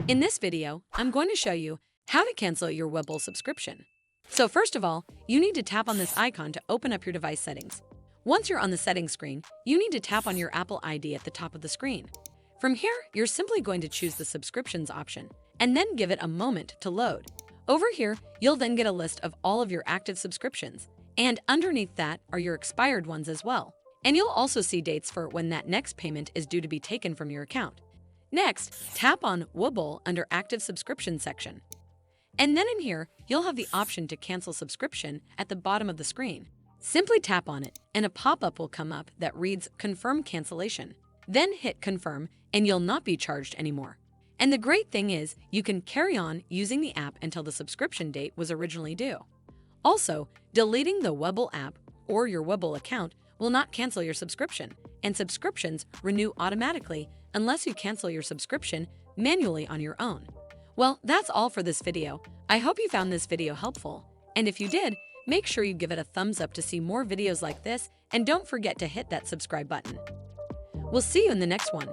In this video, I'm going to show you how to cancel your Webull subscription. So first of all, you need to tap on this icon to open up your device settings. Once you're on the settings screen, you need to tap on your Apple ID at the top of the screen. From here, you're simply going to choose the subscriptions option and then give it a moment to load. Over here, you'll then get a list of all of your active subscriptions, and underneath that are your expired ones as well. And you'll also see dates for when that next payment is due to be taken from your account. Next, tap on Webull under Active Subscription section. And then in here, you'll have the option to cancel subscription at the bottom of the screen. Simply tap on it, and a pop-up will come up that reads Confirm Cancellation. Then hit Confirm, and you'll not be charged anymore. And the great thing is, you can carry on using the app until the subscription date was originally due. Also, deleting the Webull app or your Webull account will not cancel your subscription, and subscriptions renew automatically unless you cancel your subscription manually on your own. Well, that's all for this video. I hope you found this video helpful, and if you did, make sure you give it a thumbs up to see more videos like this, and don't forget to hit that subscribe button. We'll see you in the next one.